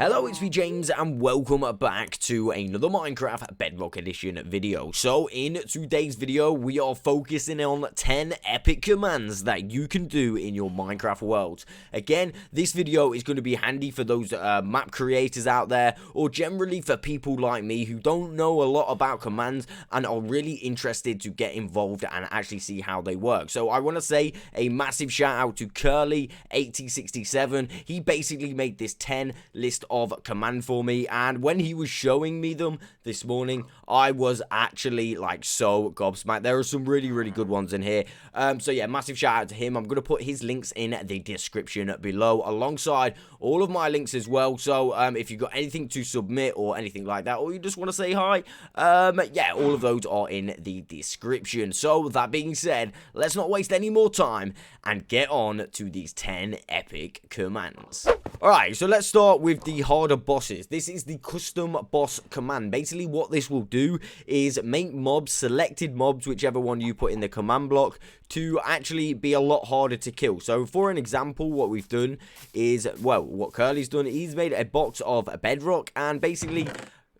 Hello, it's me James and welcome back to another Minecraft Bedrock Edition video. So in today's video we are focusing on 10 epic commands that you can do in your Minecraft world. Again, this video is going to be handy for those map creators out there, or generally for people like me who don't know a lot about commands and are really interested to get involved and actually see how they work. So I want to say a massive shout out to Curly8067. He basically made this 10 list of command for me, and when he was showing me them this morning, I was actually like so gobsmacked. There are some really good ones in here. So yeah, massive shout out to him. I'm going to put his links in the description below alongside all of my links as well. So if you've got anything to submit or anything like that, or you just want to say hi, yeah, all of those are in the description. So that being said, let's not waste any more time and get on to these 10 epic commands. Alright, so let's start with the harder bosses. This is the custom boss command. Basically what this will do is make mobs, selected mobs, whichever one you put in the command block, to actually be a lot harder to kill. So for an example, what we've done is, well, what Curly's done, he's made a box of bedrock, and basically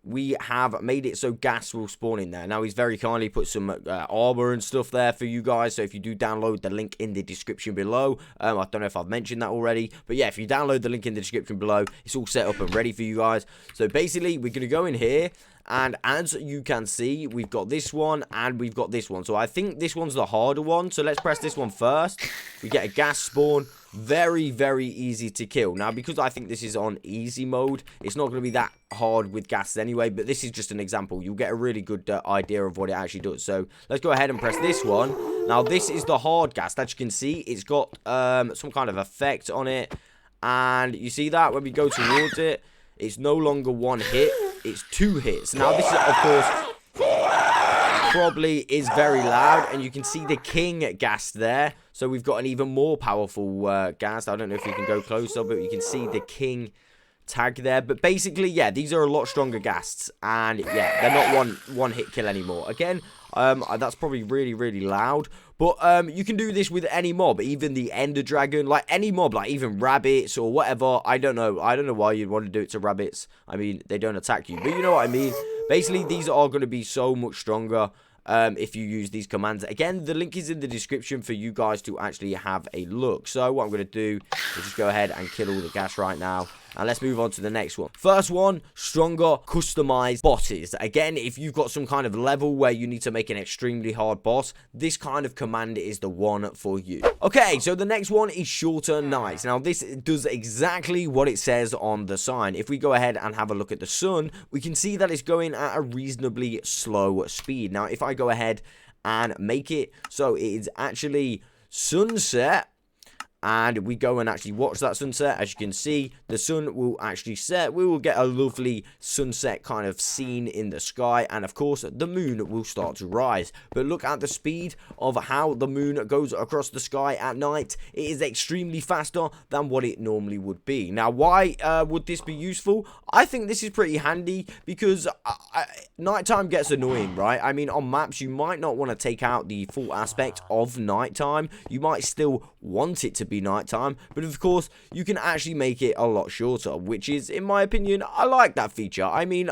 we have made it so gas will spawn in there. Now, he's very kindly put some armor and stuff there for you guys, so if you do download the link in the description below, I don't know if I've mentioned that already, but yeah, if you download the link in the description below, it's all set up and ready for you guys. So basically, we're going to go in here, and as you can see, we've got this one, and we've got this one. So I think this one's the harder one, so let's press this one first. We get a gas spawn. Very easy to kill. Now, because I think this is on easy mode, it's not going to be that hard with gas anyway, but this is just an example. You'll get a really good idea of what it actually does. So let's go ahead and press this one. Now, this is the hard gas. As you can see, it's got some kind of effect on it, and you see that when we go towards it, it's no longer one hit, it's 2 hits. Now, this is, of course, probably is very loud, and you can see the king gas there. So we've got an even more powerful gas. I don't know if you can go closer, but you can see the king tag there. But basically, yeah, these are a lot stronger ghasts, and yeah, they're not one hit kill anymore. Again, that's probably really loud, but you can do this with any mob, even the ender dragon, like any mob, like even rabbits or whatever. I don't know why you'd want to do it to rabbits. I mean, they don't attack you, but you know what I mean. Basically, these are going to be so much stronger if you use these commands. Again, the link is in the description for you guys to actually have a look. So what I'm going to do is just go ahead and kill all the gas right now, and let's move on to the next one. First one, stronger customized bosses. Again, if you've got some kind of level where you need to make an extremely hard boss, this kind of command is the one for you. Okay, so the next one is shorter nights. Now, this does exactly what it says on the sign. If we go ahead and have a look at the sun, we can see that it's going at a reasonably slow speed. Now, if I go ahead and make it so it is actually sunset, and we go and actually watch that sunset, as you can see, the sun will actually set. We will get a lovely sunset kind of scene in the sky, and of course the moon will start to rise. But look at the speed of how the moon goes across the sky at night. It is extremely faster than what it normally would be. Now, why would this be useful? I think this is pretty handy because nighttime gets annoying, right? I mean, on maps you might not want to take out the full aspect of nighttime. You might still want it to be nighttime, but of course you can actually make it a lot shorter, which is, in my opinion, I like that feature. I mean,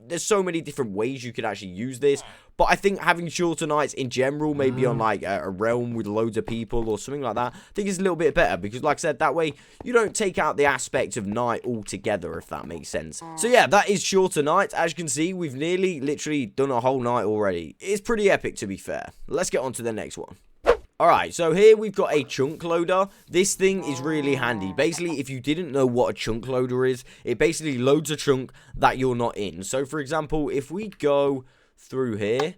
there's so many different ways you could actually use this, but I think having shorter nights in general, maybe on like a realm with loads of people or something like that, I think it's a little bit better, because like I said, that way you don't take out the aspect of night altogether, if that makes sense. So yeah, that is shorter nights. As you can see, we've nearly literally done a whole night already. It's pretty epic, to be fair. Let's get on to the next one. Alright, so here we've got a chunk loader. This thing is really handy. Basically, if you didn't know what a chunk loader is, it basically loads a chunk that you're not in. So, for example, if we go through here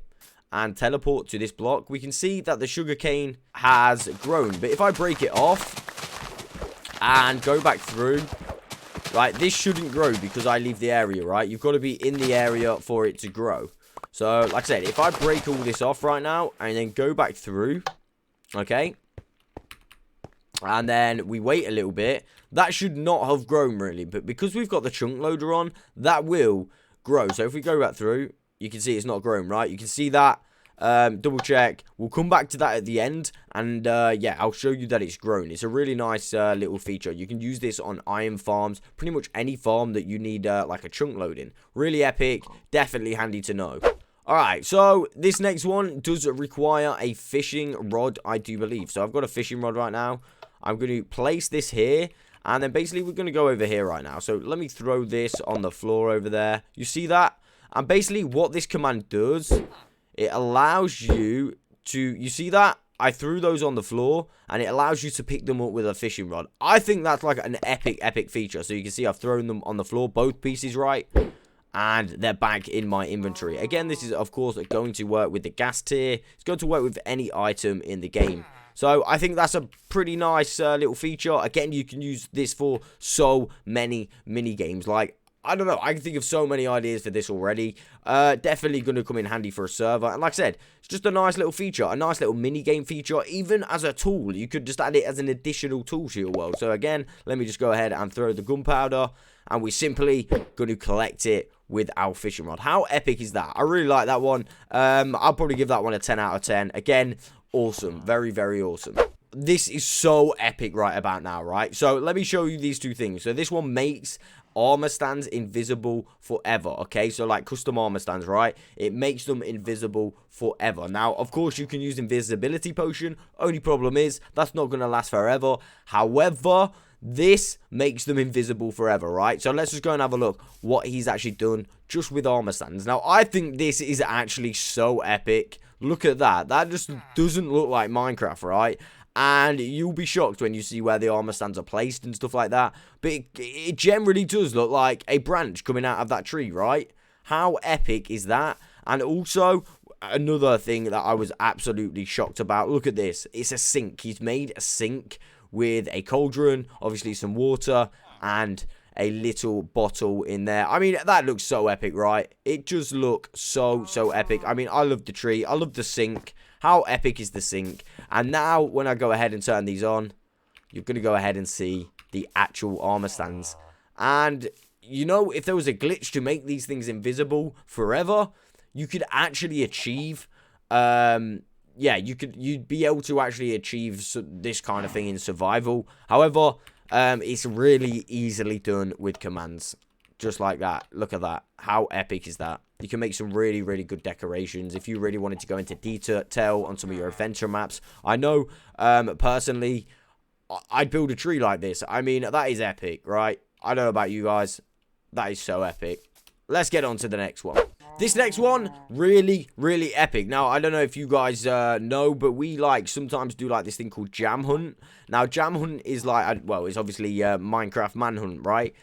and teleport to this block, we can see that the sugarcane has grown. But if I break it off and go back through, right, this shouldn't grow because I leave the area, right? You've got to be in the area for it to grow. So, like I said, if I break all this off right now and then go back through, okay, and then we wait a little bit, that should not have grown really, but because we've got the chunk loader on, that will grow. So if we go back through, you can see it's not grown, right? You can see that double check. We'll come back to that at the end, and yeah, I'll show you that it's grown. It's a really nice little feature. You can use this on iron farms, pretty much any farm that you need like a chunk loading. Really epic, definitely handy to know. Alright, so this next one does require a fishing rod, I do believe. So I've got a fishing rod right now. I'm going to place this here, and then basically we're going to go over here right now. So let me throw this on the floor over there. You see that? And basically what this command does, it allows you to, you see that? I threw those on the floor, and it allows you to pick them up with a fishing rod. I think that's like an epic feature. So you can see I've thrown them on the floor, both pieces, right? And they're back in my inventory. Again, this is, of course, going to work with the gas tier. It's going to work with any item in the game. So I think that's a pretty nice little feature. Again, you can use this for so many mini games. Like, I don't know, I can think of so many ideas for this already. Definitely going to come in handy for a server. And like I said, it's just a nice little feature, a nice little mini game feature. Even as a tool, you could just add it as an additional tool to your world. So again, let me just go ahead and throw the gunpowder, and we're simply going to collect it with our fishing rod. How epic is that? I really like that one. I'll probably give that one a 10 out of 10. Again, awesome. Very, very awesome. This is so epic right about now, right? So let me show you these two things. So this one makes armor stands invisible forever, okay? So like custom armor stands, right? It makes them invisible forever. Now, of course, you can use invisibility potion. Only problem is that's not going to last forever. However, this makes them invisible forever, right? So let's just go and have a look what he's actually done just with armor stands. Now, I think this is actually so epic. Look at that. That just doesn't look like Minecraft, right? And you'll be shocked when you see where the armor stands are placed and stuff like that. But it generally does look like a branch coming out of that tree, right? How epic is that? And also, another thing that I was absolutely shocked about. Look at this. It's a sink. He's made a sink with a cauldron, obviously some water, and a little bottle in there. I mean, that looks so epic, right? It just looks so epic. I mean, I love the tree. I love the sink. How epic is the sink? And now, when I go ahead and turn these on, you're going to go ahead and see the actual armor stands. And, you know, if there was a glitch to make these things invisible forever, you could actually achieve, yeah, you'd be able to actually achieve this kind of thing in survival. However, it's really easily done with commands. Just like that. Look at that. How epic is that? You can make some really, really good decorations if you really wanted to go into detail on some of your adventure maps. I know, personally, I'd build a tree like this. I mean, that is epic, right? I don't know about you guys. That is so epic. Let's get on to the next one. This next one, really, really epic. Now, I don't know if you guys know, but we sometimes do this thing called Jam Hunt. Now, Jam Hunt is well, it's obviously Minecraft Manhunt, right?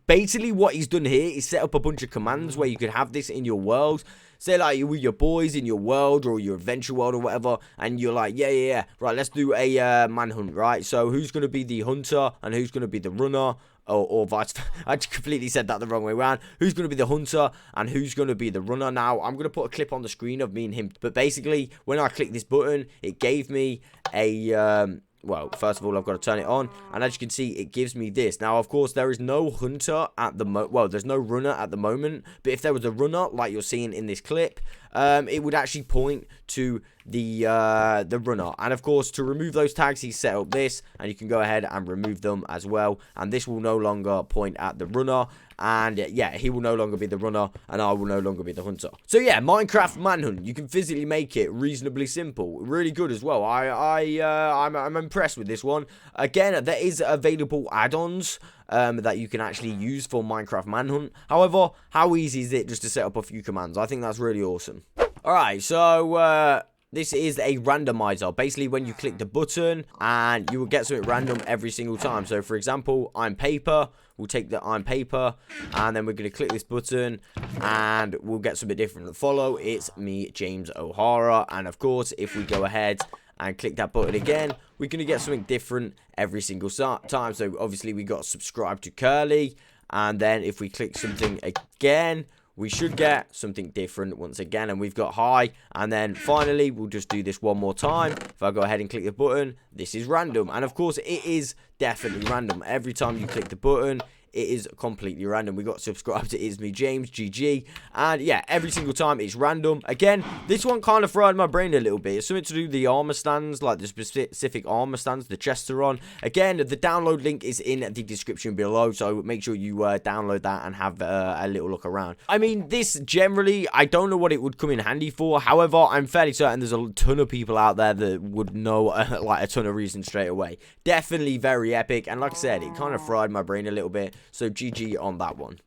Basically, what he's done here is set up a bunch of commands where you could have this in your world. Say, you're with your boys in your world or your adventure world or whatever, and you're like, yeah, right, let's do a manhunt, right? So, who's going to be the hunter and who's going to be the runner? Or vice versa. I completely said that the wrong way around. Who's going to be the hunter and who's going to be the runner? Now, I'm going to put a clip on the screen of me and him. But basically, when I click this button, it gave me a... well, first of all, I've got to turn it on. And as you can see, it gives me this. Now, of course, there is no hunter at the well, there's no runner at the moment. But if there was a runner, like you're seeing in this clip, it would actually point to the runner. And of course, to remove those tags, he set up this, and you can go ahead and remove them as well. And this will no longer point at the runner. And yeah, he will no longer be the runner, and I will no longer be the hunter. So yeah, Minecraft Manhunt. You can physically make it reasonably simple, really good as well. I'm impressed with this one. Again, there is available add-ons that you can actually use for Minecraft Manhunt. However, how easy is it just to set up a few commands? I think that's really awesome. All right, so this is a randomizer. Basically, when you click the button, and you will get something random every single time. So, for example, I'm paper. We'll take the I'm paper, and then we're going to click this button, and we'll get something different. Follow Itsmejamesohara, and of course, if we go ahead and click that button again, we're going to get something different every single time. So, obviously, we got subscribe to Curly, and then if we click something again, we should get something different once again, and we've got hi, and then finally we'll just do this one more time. If I go ahead and click the button, this is random, and of course it is definitely random. Every time you click the button, it is completely random. We got subscribed to Itsmejames, GG, and yeah, every single time it's random. Again, this one kind of fried my brain a little bit. It's something to do with the armor stands, like the specific armor stands the chests are on. Again, the download link is in the description below, so make sure you download that and have a little look around. I mean, this generally, I don't know what it would come in handy for. However, I'm fairly certain there's a ton of people out there that would know like a ton of reasons straight away. Definitely very epic, and like I said, it kind of fried my brain a little bit, so GG on that one.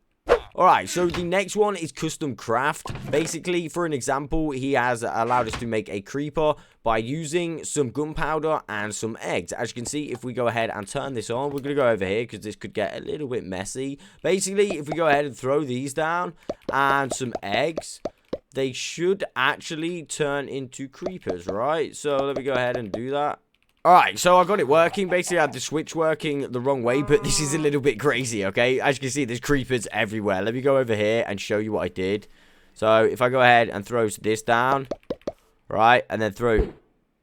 Alright, so the next one is custom craft. Basically, for an example, he has allowed us to make a creeper by using some gunpowder and some eggs. As you can see, if we go ahead and turn this on, we're going to go over here because this could get a little bit messy. Basically, if we go ahead and throw these down and some eggs, they should actually turn into creepers, right? So let me go ahead and do that. Alright, so I got it working. Basically, I had the switch working the wrong way, but this is a little bit crazy, okay? As you can see, there's creepers everywhere. Let me go over here and show you what I did. So, if I go ahead and throw this down, right, and then throw...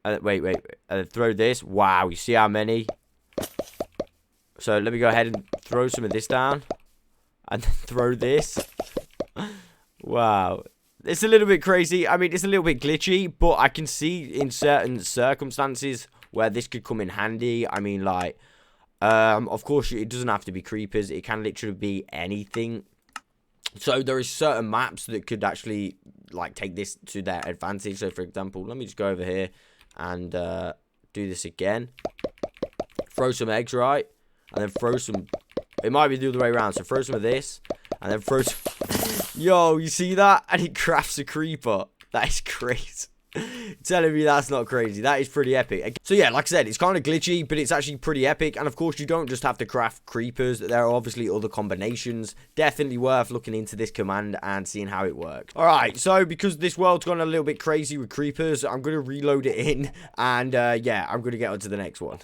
throw this. Wow, you see how many? So, let me go ahead and throw some of this down. And then throw this. Wow. It's a little bit crazy. I mean, it's a little bit glitchy, but I can see in certain circumstances where this could come in handy. I mean, like, of course, it doesn't have to be creepers. It can literally be anything. So there is certain maps that could actually, like, take this to their advantage. So, for example, let me just go over here and do this again. Throw some eggs, right? And then throw some... It might be the other way around. So, throw some of this. And then throw some... Yo, you see that? And it crafts a creeper. That is crazy. Telling me that's not crazy. That is pretty epic. So yeah, like I said, it's kind of glitchy, but it's actually pretty epic. And of course, you don't just have to craft creepers. There are obviously other combinations. Definitely worth looking into this command and seeing how it works. Alright, so because this world's gone a little bit crazy with creepers, I'm going to reload it in. And yeah, I'm going to get on to the next one.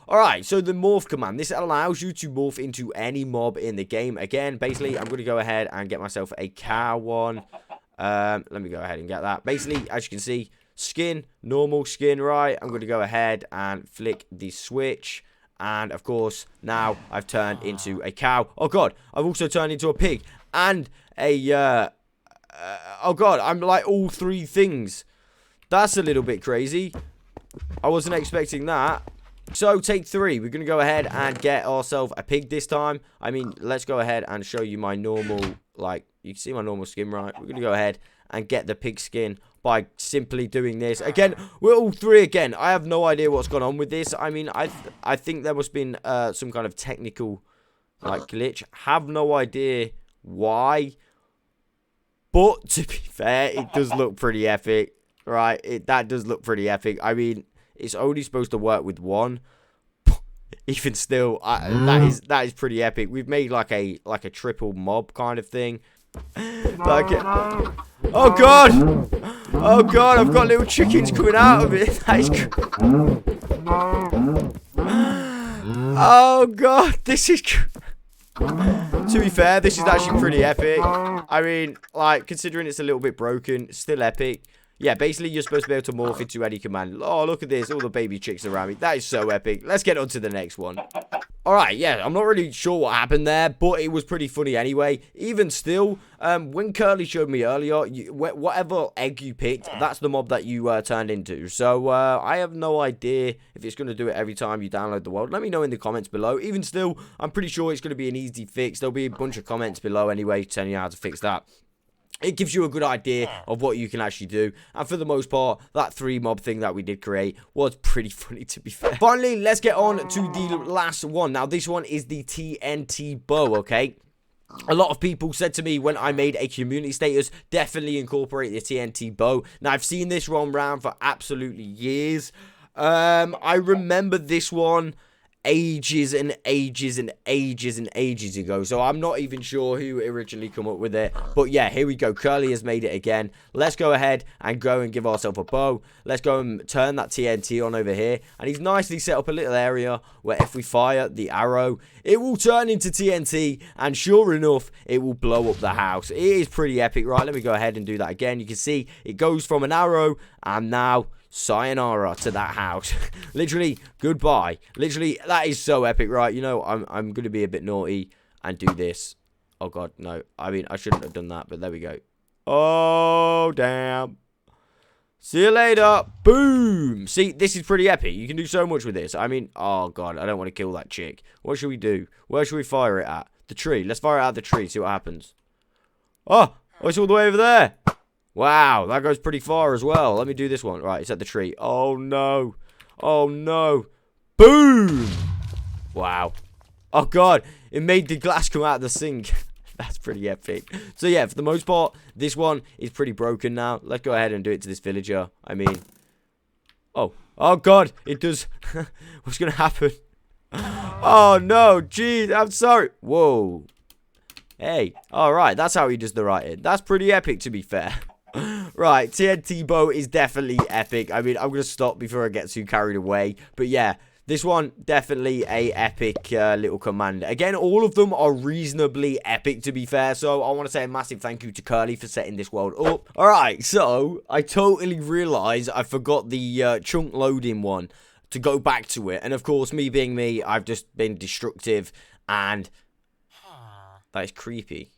Alright, so the morph command, this allows you to morph into any mob in the game. Again, basically, I'm going to go ahead and get myself a cow one. Let me go ahead and get that. Basically, as you can see, skin, normal skin, right? I'm going to go ahead and flick the switch. And, of course, now I've turned into a cow. Oh, God, I've also turned into a pig. And a, oh, God, I'm like all three things. That's a little bit crazy. I wasn't expecting that. So, take 3. We're going to go ahead and get ourselves a pig this time. I mean, let's go ahead and show you my normal, like, you can see my normal skin, right? We're going to go ahead and get the pig skin by simply doing this. Again, we're all 3 again. I have no idea what's gone on with this. I mean, I think there must have been some kind of technical, like, glitch. Have no idea why. But, to be fair, it does look pretty epic, right? That does look pretty epic. I mean... It's only supposed to work with one. Even still, that is pretty epic. We've made like a triple mob kind of thing. Like oh god! Oh god! I've got little chickens coming out of it. That is oh god! This is. To be fair, this is actually pretty epic. I mean, like considering it's a little bit broken, still epic. Yeah, basically, you're supposed to be able to morph into any command. Oh, look at this. All the baby chicks around me. That is so epic. Let's get on to the next one. Alright, yeah, I'm not really sure what happened there, but it was pretty funny anyway. Even still, when Curly showed me earlier, whatever egg you picked, that's the mob that you turned into. So, I have no idea if it's going to do it every time you download the world. Let me know in the comments below. Even still, I'm pretty sure it's going to be an easy fix. There'll be a bunch of comments below anyway telling you how to fix that. It gives you a good idea of what you can actually do. And for the most part, that 3 mob thing that we did create was pretty funny, to be fair. Finally, let's get on to the last one. Now, this one is the TNT Bow, okay? A lot of people said to me when I made a community status, definitely incorporate the TNT Bow. Now, I've seen this roam around for absolutely years. I remember this one ages and ages and ages and ages ago, so I'm not even sure who originally come up with it, but yeah, here we go. Curly has made it again. Let's go ahead and go and give ourselves a bow. Let's go and turn that TNT on over here, and he's nicely set up a little area where if we fire the arrow, it will turn into TNT, and sure enough, it will blow up the house. It is pretty epic. Right, let me go ahead and do that again. You can see it goes from an arrow, and now sayonara to that house. Literally, goodbye. Literally, that is so epic, right? You know, I'm going to be a bit naughty. and do this. Oh, God, no. I mean, I shouldn't have done that, but there we go. Oh, damn. See you later. Boom. See, this is pretty epic. You can do so much with this. I mean, oh, God, I don't want to kill that chick. What should we do? Where should we fire it at? The tree. Let's fire it at the tree, see what happens. Oh, it's all the way over there. Wow, that goes pretty far as well. Let me do this one. Right, it's at the tree. Oh, no. Oh, no. Boom. Wow. Oh, God. It made the glass come out of the sink. That's pretty epic. So, yeah, for the most part, this one is pretty broken now. Let's go ahead and do it to this villager. I mean... Oh. Oh, God. It does... What's going to happen? Oh, no. Jeez, I'm sorry. Whoa. Hey. Alright, that's how he does the writing. That's pretty epic, to be fair. Right, TNT Bow is definitely epic. I mean, I'm going to stop before I get too carried away. But, yeah. This one, definitely a epic little command. Again, all of them are reasonably epic, to be fair. So, I want to say a massive thank you to Curly for setting this world up. Alright, so, I totally realised I forgot the chunk loading one to go back to it. And, of course, me being me, I've just been destructive. And that is creepy.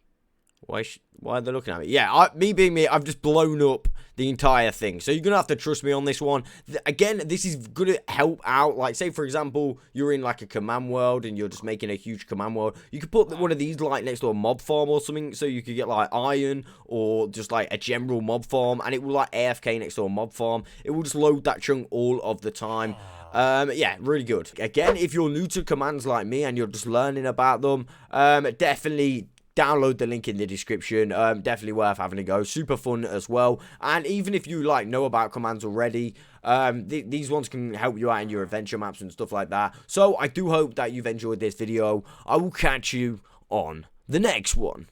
Why are they looking at me? Yeah, me being me, I've just blown up the entire thing. So you're going to have to trust me on this one. Again, this is going to help out. Like, say, for example, you're in, like, a command world and you're just making a huge command world. You could put one of these, like, next to a mob farm or something. So you could get, like, iron or just, like, a general mob farm. And it will, like, AFK next to a mob farm. It will just load that chunk all of the time. Yeah, really good. Again, if you're new to commands like me and you're just learning about them, definitely... download the link in the description. Definitely worth having a go. Super fun as well. And even if you like know about commands already, these ones can help you out in your adventure maps and stuff like that. So I do hope that you've enjoyed this video. I will catch you on the next one.